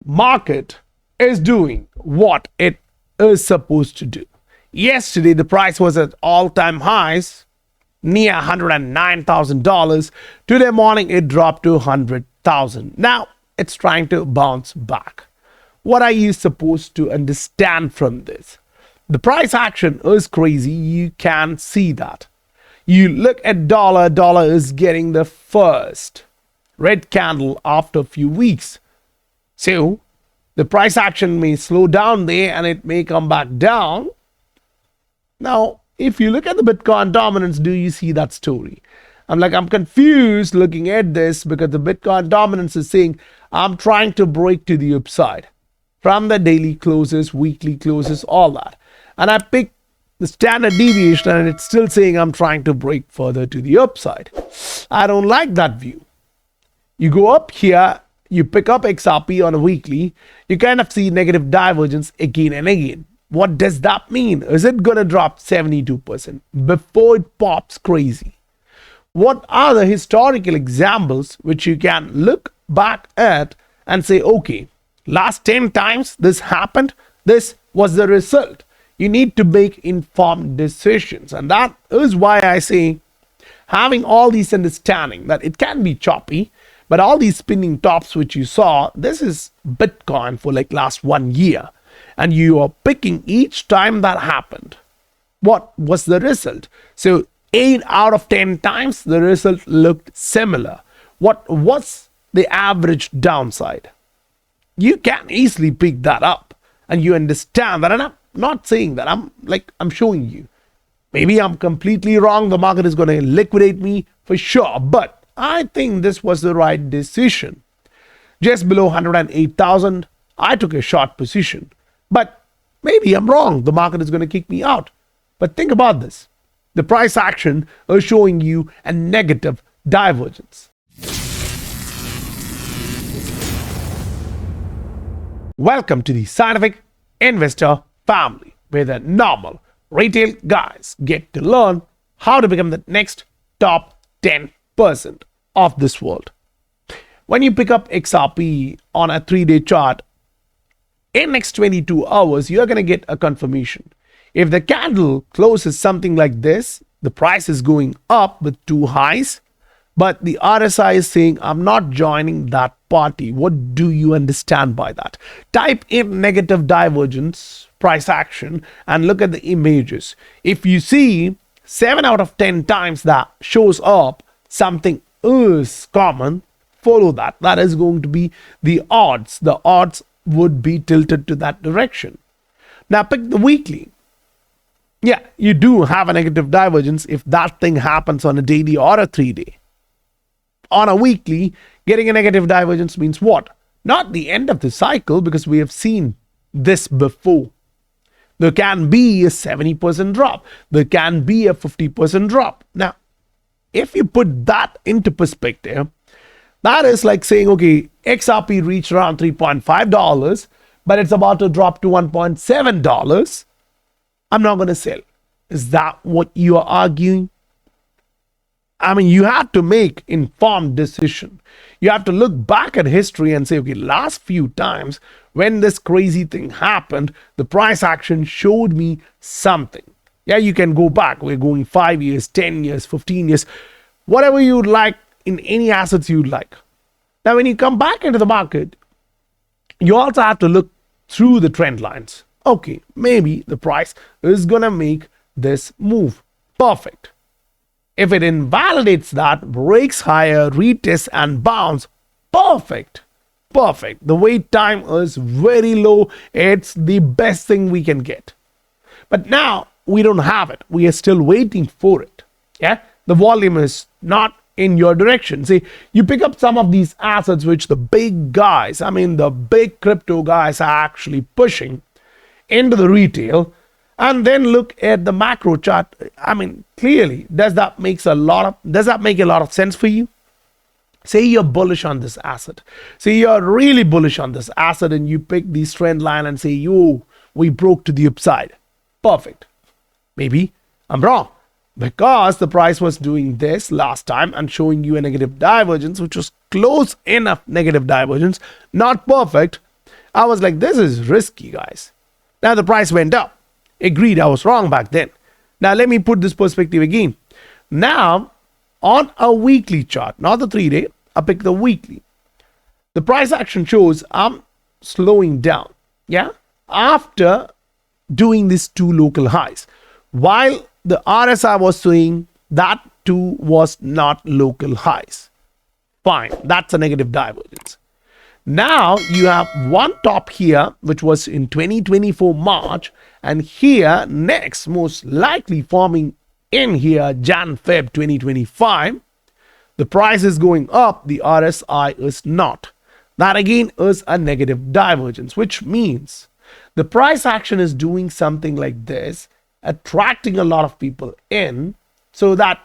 market is doing what it is supposed to do. Yesterday, the price was at all-time highs, near $109,000. Today morning, it dropped to $100,000. Now, it's trying to bounce back. What are you supposed to understand from this? The price action is crazy. You can see that. You look at dollar. Dollar is getting the first red candle after a few weeks. So, the price action may slow down there and it may come back down. Now, if you look at the Bitcoin dominance, do you see that story? I'm confused looking at this because the Bitcoin dominance is saying I'm trying to break to the upside from the daily closes, weekly closes, all that. And I pick the standard deviation and it's still saying I'm trying to break further to the upside. I don't like that view. You go up here, you pick up XRP on a weekly, you kind of see negative divergence again and again. What does that mean? Is it going to drop 72% before it pops crazy? What are the historical examples which you can look back at and say, okay, last 10 times this happened, this was the result. You need to make informed decisions. And that is why I say having all these understanding that it can be choppy, but all these spinning tops which you saw, this is Bitcoin for like last 1 year. And you are picking each time that happened. What was the result? So 8 out of 10 times the result looked similar. What was the average downside? You can easily pick that up and you understand that. And I'm not saying that, I'm showing you. Maybe I'm completely wrong. The market is going to liquidate me for sure. But I think this was the right decision. Just below 108,000, I took a short position. But maybe I'm wrong. The market is going to kick me out. But think about this. The price action is showing you a negative divergence. Welcome to the Scientific Investor family, where the normal retail guys get to learn how to become the next top 10% of this world. When you pick up XRP on a 3-day chart, in next 22 hours, you're going to get a confirmation. If the candle closes something like this, the price is going up with 2 highs, but the RSI is saying, I'm not joining that party. What do you understand by that? Type in negative divergence, price action, and look at the images. If you see 7 out of 10 times that shows up, something is common, follow that. That is going to be the odds. The odds would be tilted to that direction. Now pick the weekly. Yeah, you do have a negative divergence if that thing happens on a daily or a 3-day. On a weekly, getting a negative divergence means what? Not the end of the cycle, because we have seen this before. There can be a 70% drop. There can be a 50% drop. Now, if you put that into perspective, that is like saying, okay, XRP reached around $3.5, but it's about to drop to $1.7. I'm not going to sell. Is that what you are arguing? I mean, you have to make informed decision. You have to look back at history and say, okay, last few times when this crazy thing happened, the price action showed me something. Yeah, you can go back. We're going 5 years, 10 years, 15 years, whatever you would like in any assets you'd like. Now, when you come back into the market, you also have to look through the trend lines. Okay, maybe the price is going to make this move. Perfect. If it invalidates that, breaks higher, retests and bounce, perfect. Perfect. The wait time is very low. It's the best thing we can get. But now we don't have it. We are still waiting for it. Yeah, the volume is not in your direction. See, you pick up some of these assets which the big guys, the big crypto guys are actually pushing into the retail, and then look at the macro chart. Clearly, does that make a lot of sense for you? Say you're bullish on this asset. Say you're really bullish on this asset and you pick this trend line and say, yo, we broke to the upside. Perfect. Maybe I'm wrong, because the price was doing this last time and showing you a negative divergence, which was close enough negative divergence, not perfect. I was like, this is risky, guys. Now the price went up. Agreed, I was wrong back then. Now let me put this perspective again. Now, on a weekly chart, not the 3-day, I pick the weekly. The price action shows I'm slowing down. Yeah, after doing these two local highs, while the RSI was saying that too was not local highs. Fine, that's a negative divergence. Now you have one top here, which was in 2024 March, and here next, most likely forming in here Jan-Feb 2025. The price is going up, the RSI is not. That again is a negative divergence, which means the price action is doing something like this, attracting a lot of people in so that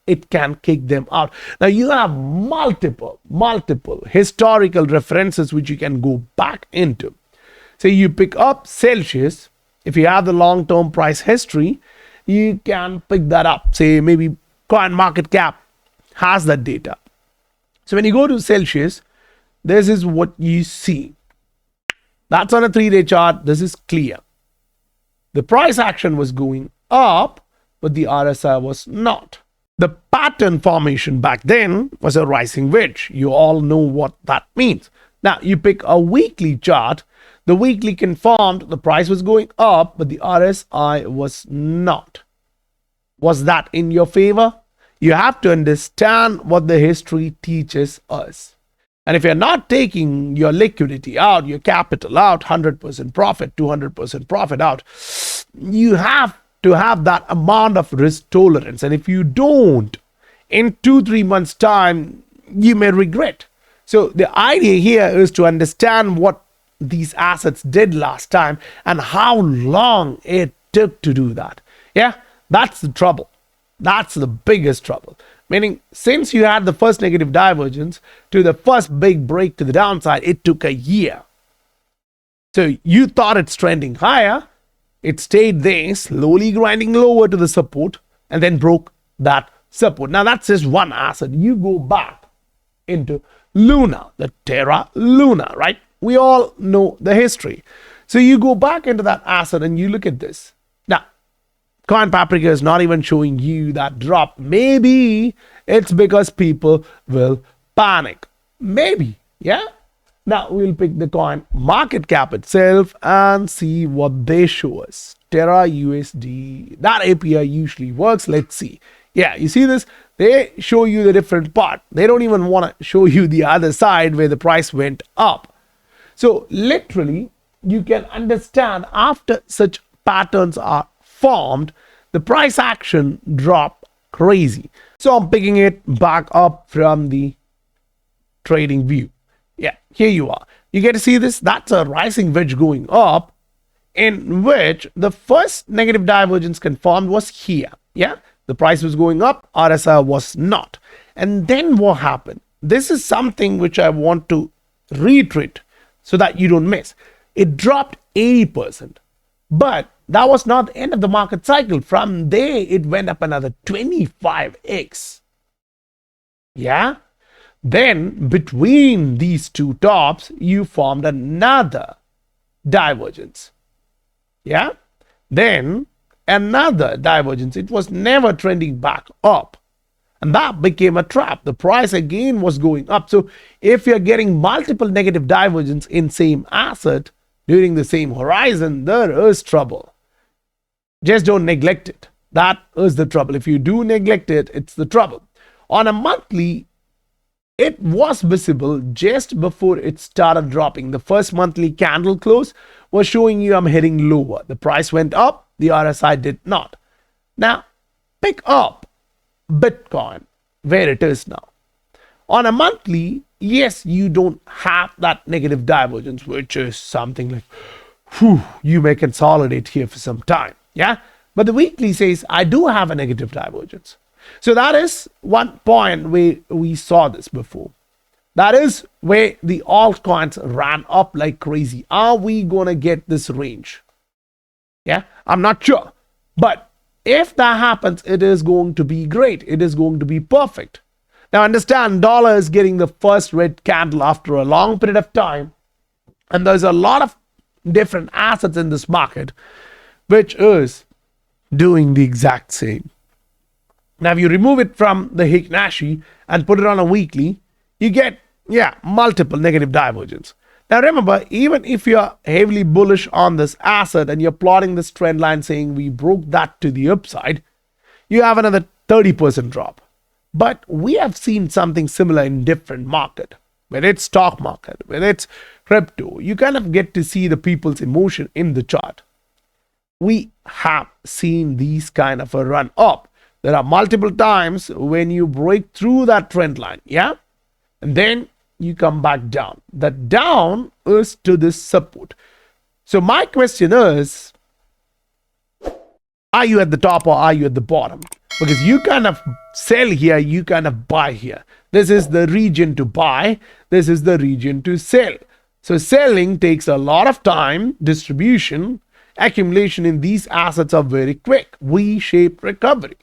it can kick them out. Now you have multiple historical references which you can go back into. Say you pick up Celsius. If you have the long-term price history, you can pick that up. Say maybe Coin Market Cap has that data. So when you go to Celsius, this is what you see. That's on a 3-day chart. This is clear. The price action was going up, but the RSI was not. The pattern formation back then was a rising wedge. You all know what that means. Now, you pick a weekly chart. The weekly confirmed the price was going up, but the RSI was not. Was that in your favor? You have to understand what the history teaches us. And if you're not taking your liquidity out, your capital out, 100% profit, 200% profit out, you have to have that amount of risk tolerance. And if you don't, in 2-3 months time, you may regret. So the idea here is to understand what these assets did last time and how long it took to do that. Yeah, that's the trouble. That's the biggest trouble. Meaning, since you had the first negative divergence to the first big break to the downside, it took a year. So you thought it's trending higher. It stayed there, slowly grinding lower to the support, and then broke that support. Now, that's just one asset. You go back into Luna, the Terra Luna, right? We all know the history. So you go back into that asset and you look at this. Now, Coin Paprika is not even showing you that drop. Maybe it's because people will panic. Maybe, yeah? Now, we'll pick the coin market cap itself and see what they show us. Terra USD. That API usually works. Let's see. Yeah, you see this? They show you the different part. They don't even want to show you the other side where the price went up. So, literally, you can understand after such patterns are formed, the price action drop crazy. So, I'm picking it back up from the trading view. Yeah, here you are. You get to see this? That's a rising wedge going up, in which the first negative divergence confirmed was here. Yeah, the price was going up, RSI was not. And then what happened? This is something which I want to reiterate so that you don't miss. It dropped 80%, but that was not the end of the market cycle. From there, it went up another 25x. Yeah. Then, between these two tops, you formed another divergence. Yeah? Then, another divergence. It was never trending back up. And that became a trap. The price again was going up. So, if you're getting multiple negative divergence in same asset during the same horizon, there is trouble. Just don't neglect it. That is the trouble. If you do neglect it, it's the trouble. On a monthly, it was visible just before it started dropping. The first monthly candle close was showing you I'm heading lower. The price went up, the RSI did not. Now, pick up Bitcoin where it is now. On a monthly, yes, you don't have that negative divergence, which is something like, you may consolidate here for some time. Yeah, but the weekly says I do have a negative divergence. So that is one point where we saw this before. That is where the altcoins ran up like crazy. Are we going to get this range? Yeah, I'm not sure. But if that happens, it is going to be great. It is going to be perfect. Now understand, dollar is getting the first red candle after a long period of time. And there's a lot of different assets in this market which is doing the exact same. Now, if you remove it from the Hiknashi and put it on a weekly, you get, multiple negative divergence. Now, remember, even if you're heavily bullish on this asset and you're plotting this trend line saying we broke that to the upside, you have another 30% drop. But we have seen something similar in different market, whether it's stock market, whether it's crypto. You kind of get to see the people's emotion in the chart. We have seen these kind of a run up. There are multiple times when you break through that trend line, and then you come back down. That down is to this support. So my question is, are you at the top or are you at the bottom? Because you kind of sell here, you kind of buy here. This is the region to buy. This is the region to sell. So selling takes a lot of time. Distribution, accumulation in these assets are very quick. V-shaped recovery.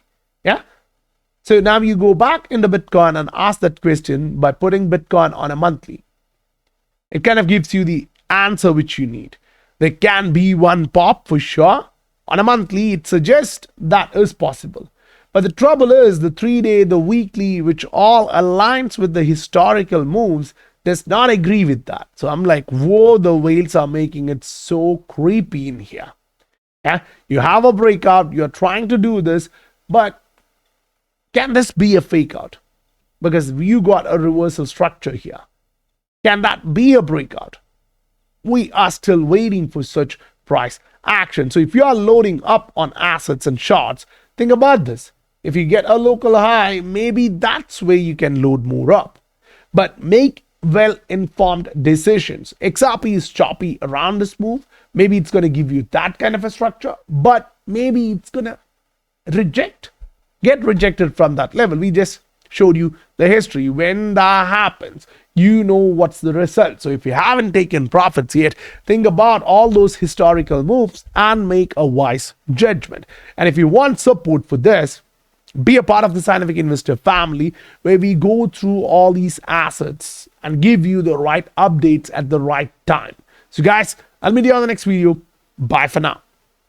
So now you go back into Bitcoin and ask that question by putting Bitcoin on a monthly. It kind of gives you the answer which you need. There can be one pop for sure. On a monthly, it suggests that is possible. But the trouble is the 3-day, the weekly, which all aligns with the historical moves, does not agree with that. So I'm like, whoa, the whales are making it so creepy in here. You have a breakout, you're trying to do this, but can this be a fake out? Because you got a reversal structure here. Can that be a breakout? We are still waiting for such price action. So if you are loading up on assets and shorts, think about this. If you get a local high, maybe that's where you can load more up. But make well-informed decisions. XRP is choppy around this move. Maybe it's going to give you that kind of a structure, but maybe it's going to get rejected from that level. We just showed you the history. When that happens, you know what's the result. So if you haven't taken profits yet, think about all those historical moves and make a wise judgment. And if you want support for this, be a part of the Scientific Investor family, where we go through all these assets and give you the right updates at the right time. So guys, I'll meet you on the next video. Bye for now.